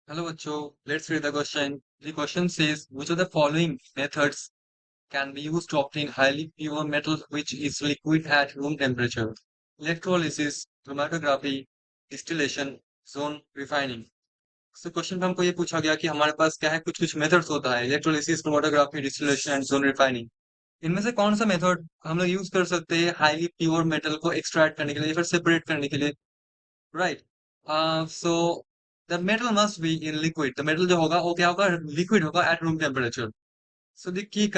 Hello, Bacho. Let's read the question. The question says, which of the following methods can be used to obtain highly pure metal which is liquid at room temperature? Electrolysis, chromatography, distillation, zone refining. So question में हमको ये पूछा गया कि हमारे पास क्या है, कुछ कुछ मेथड्स होता है, electrolysis, chromatography, distillation and zone refining. इनमें से कौन सा मेथड हम लोग यूज कर सकते हैं हाईली प्योर मेटल को एक्सट्रैक्ट करने के लिए या फिर सेपरेट करने के लिए? Right. So the metal must be in liquid. The metal जो होगा वो क्या होगा, लिक्विड होगा at room temperature. So the key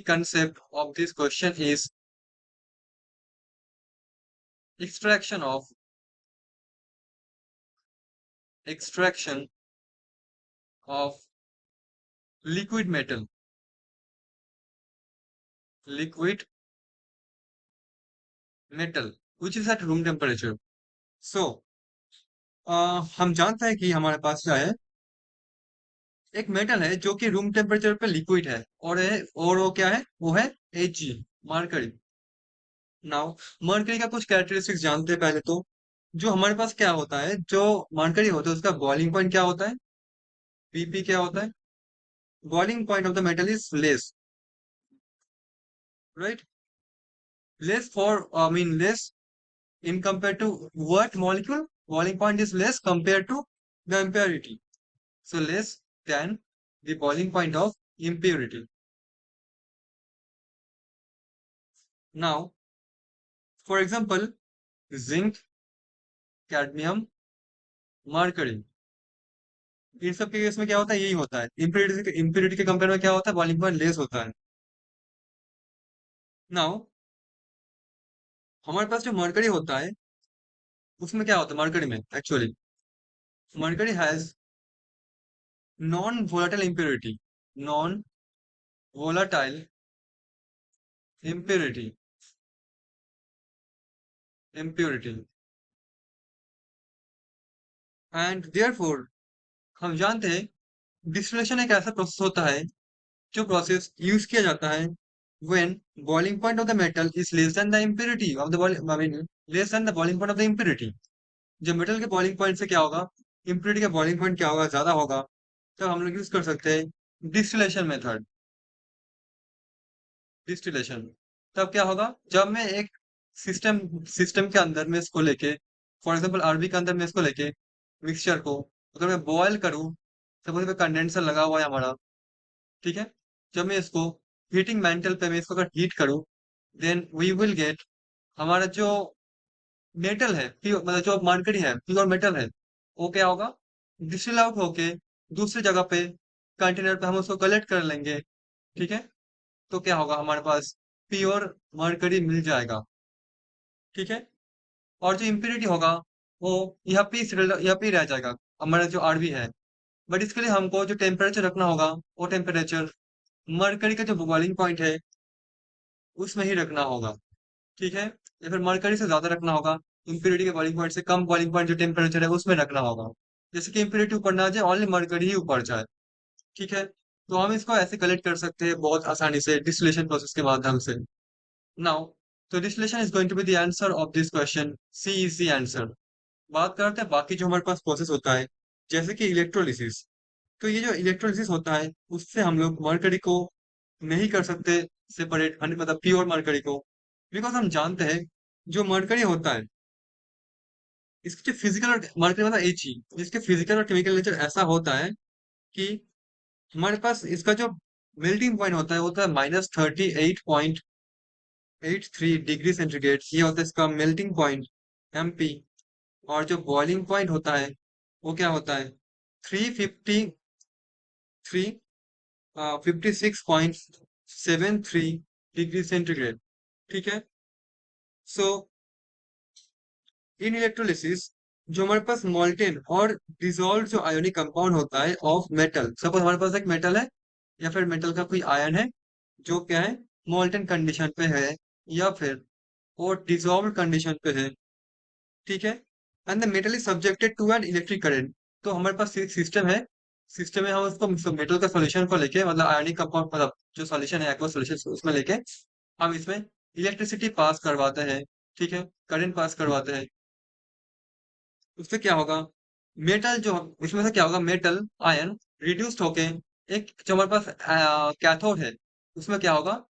concept of this question is extraction of extraction of liquid metal, liquid metal which is at room temperature. So हम जानते हैं कि हमारे पास क्या है, एक मेटल है जो कि रूम टेम्परेचर पे लिक्विड है, और वो क्या है, वो है Ag, मरकरी। नाउ मरकरी का कुछ कैरेक्टरिस्टिक्स जानते हैं पहले तो। जो हमारे पास क्या होता है, जो मरकरी होता है उसका बॉइलिंग पॉइंट क्या होता है, Bp क्या होता है, boiling point of the metal is less, right? Less for I mean less in compared to what molecule? Boiling point is less compared to the impurity. So less than the boiling point of impurity. Now, for example, zinc, cadmium, mercury. इन सब के case में क्या होता है, यही होता है। Impurity के कंपेयर में क्या होता है, बॉइलिंग पॉइंट लेस होता है। नाउ हमारे पास जो मरकरी होता है उसमें क्या होता है, मरकरी में actually mercury has non volatile impurity, non volatile impurity, impurity, and therefore हम जानते हैं डिस्टिलेशन एक ऐसा प्रोसेस होता है जो प्रोसेस यूज किया जाता है when boiling point of the metal is less than the impurity of the I mean less than the boiling point of the impurity. जब मेटल के बॉइलिंग पॉइंट से क्या होगा, इम्प्योरिटी का बॉइलिंग पॉइंट क्या होगा, ज्यादा होगा, तब हम लोग यूज कर सकते हैं डिस्टिलेशन मेथड। डिस्टिलेशन तब क्या होगा, जब मैं एक सिस्टम सिस्टम के अंदर में इसको लेके, फॉर एग्जांपल आरबी के अंदर में इसको लेके मिक्सचर को अगर मैं बॉयल करूं, सपोज कंडेंसर लगा हुआ है हमारा, ठीक है, जब मैं इसको हीटिंग मेंटल पे मैं इसको अगर हीट करूं, देन वी विल गेट हमारा जो मेटल है, मतलब जो मरकरी है, प्योर मेटल है, वो क्या होगा, डिस्टिल आउट होके दूसरी जगह पे कंटेनर पे हम उसको कलेक्ट कर लेंगे, ठीक है। तो क्या होगा, हमारे पास प्योर मरकरी मिल जाएगा, ठीक है। और जो इम्प्योरिटी होगा वो यहाँ पे ही रह जाएगा, हमारा जो आरबी है। बट इसके लिए हमको जो टेम्परेचर रखना होगा, वो टेम्परेचर मरकरी का जो बॉइलिंग पॉइंट है उसमें ही रखना होगा, ठीक है। या फिर मरकरी से ज्यादा रखना होगा, इम्प्योरिटी के बॉइलिंग पॉइंट से कम बॉइलिंग पॉइंट जो टेम्परेचर है उसमें रखना होगा। जैसे कि इम्प्योरिटी ऊपर ना जाए, ओनली मरकरी ही ऊपर जाए, ठीक है। तो हम इसको ऐसे कलेक्ट कर सकते हैं बहुत आसानी से डिस्टिलेशन प्रोसेस के माध्यम से। नाउ तो distillation is going to be the answer of this question, C is the answer. बात करते हैं बाकी जो हमारे पास प्रोसेस होता है, जैसे कि इलेक्ट्रोलिसिस। तो ये जो इलेक्ट्रोलिसिस होता है उससे हम लोग मरकरी को नहीं कर सकते सेपरेट, मतलब प्योर मरकरी को, बिकॉज हम जानते हैं जो मरकरी होता है इसके जो फिजिकल और मरकरी मतलब एक ही, इसके फिजिकल और केमिकल नेचर ऐसा होता है कि हमारे पास इसका जो मेल्टिंग पॉइंट होता है -38.83 डिग्री सेंटीग्रेड, ये होता है इसका मेल्टिंग पॉइंट, MP। और जो बॉइलिंग पॉइंट होता है वो क्या होता है, 353 56.73 डिग्री सेंटीग्रेड, ठीक है। सो इन इलेक्ट्रोलिसिस जो हमारे पास मोल्टेन और डिसॉल्व जो आयोनिक कंपाउंड होता है ऑफ मेटल, सपोज हमारे पास एक मेटल है या फिर मेटल का कोई आयन है जो क्या है, मोल्टेन कंडीशन पे है या फिर वो डिसॉल्व कंडीशन पे है, ठीक है। And the metal is subjected to an electric current. तो हमारे पास एक सिस्टम है, सिस्टम में हम उसको मेटल का सॉल्यूशन को लेके, मतलब आयनिक कंपाउंड, मतलब जो सॉल्यूशन है एक्वा सॉल्यूशन उसमें लेके हम इसमें इलेक्ट्रिसिटी पास करवाते हैं, ठीक है, करंट पास करवाते हैं। उससे क्या होगा, मेटल जो इसमें से क्या होगा, मेटल आयन रिड्यूस्ड होके एक जो हमारे पास कैथोड है उसमें क्या होगा,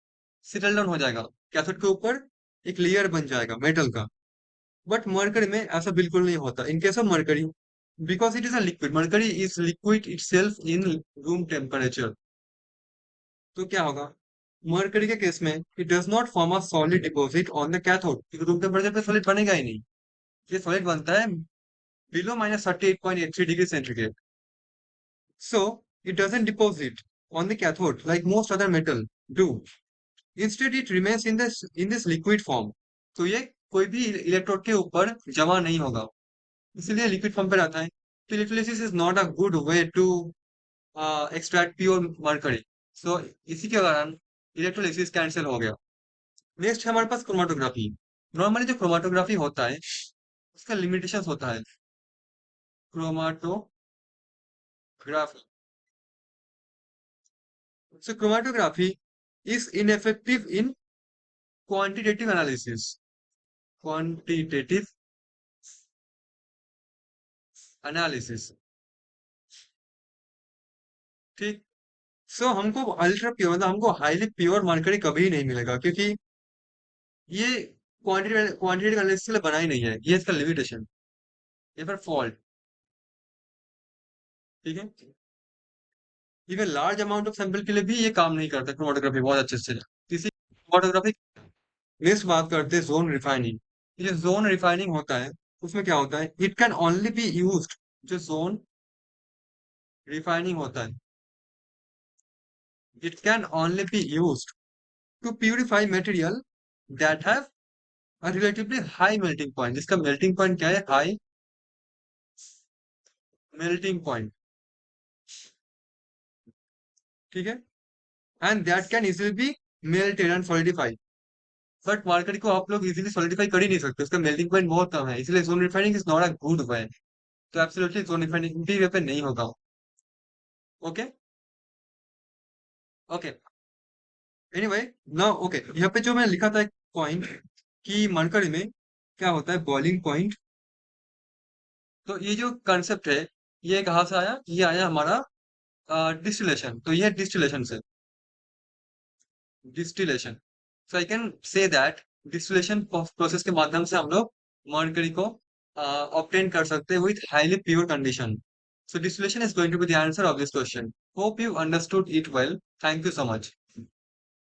सेटल डाउन हो जाएगा। कैथोड के ऊपर एक लेयर बन जाएगा मेटल का। बट मरकरी में ऐसा बिल्कुल नहीं होता। In case of mercury, because it is a liquid, mercury is liquid itself in room temperature, तो क्या होगा, मरकरी के केस में it does not form a solid deposit on the cathode, क्योंकि रूम टेम्परेचर पे सॉलिड बनेगा ही नहीं। ये सॉलिड बनता है below -38.83 degree centigrade. So it doesn't deposit on the cathode like most other metal do. Instead, it remains in this liquid form. तो ये कोई भी इलेक्ट्रोड के ऊपर जमा नहीं होगा, इसलिए लिक्विड फॉर्म पे रहता है। तो electrolysis is not a good way to extract pure mercury. So इसी के कारण इलेक्ट्रोलिसिस कैंसिल हो गया। नेक्स्ट है हमारे पास क्रोमाटोग्राफी। नॉर्मली जो क्रोमाटोग्राफी होता है उसका लिमिटेशंस होता है। Chromatography, so chromatography is ineffective in quantitative analysis, quantitative analysis, ठीक। सो हमको अल्ट्रा प्योर मतलब हमको हाईली प्योर मरकरी कभी नहीं मिलेगा, क्योंकि ये क्वांटिटेटिव एनालिसिस के लिए बना ही नहीं है, ये इसका लिमिटेशन, ये पर फॉल्ट, ठीक है। Even large amount of sample के लिए भी ये काम नहीं करता क्रोमाटोग्राफी बहुत अच्छे से। इसी क्रोमाटोग्राफी। नेक्स्ट बात करते हैं जोन रिफाइनिंग। ये जो जोन रिफाइनिंग होता है उसमें क्या होता है, it can only be used, जो जोन रिफाइनिंग होता है it can only be used to purify material that have a relatively high melting point, जिसका melting point क्या है, high melting point, ठीक है। and that can easily be melted and solidify, but market को आप लोग इजीली सॉलिडिफाई कर ही नहीं सकते, उसका मेल्टिंग पॉइंट बहुत कम है, इसलिए zone refining is not a good वे। तो एब्सोल्युटली जोन रिफाइनिंग भी वे पे नहीं होगा। ओके, ओके, एनीवे ना, ओके, यहाँ पे जो मैं लिखा था एक पॉइंट कि मरकरी में क्या होता है, बॉइलिंग पॉइंट। तो ये जो कंसेप्ट है ये कहाँ से आया, ये आया हमारा डिस्टिलेशन। तो ये डिस्टिलेशन से, distillation, so I can say that distillation process के माध्यम से हम लोग मर्करी को ऑब्टेन कर सकते हैं with highly pure condition. So distillation is going to be the answer of this question. Hope you understood it well. Thank you so much.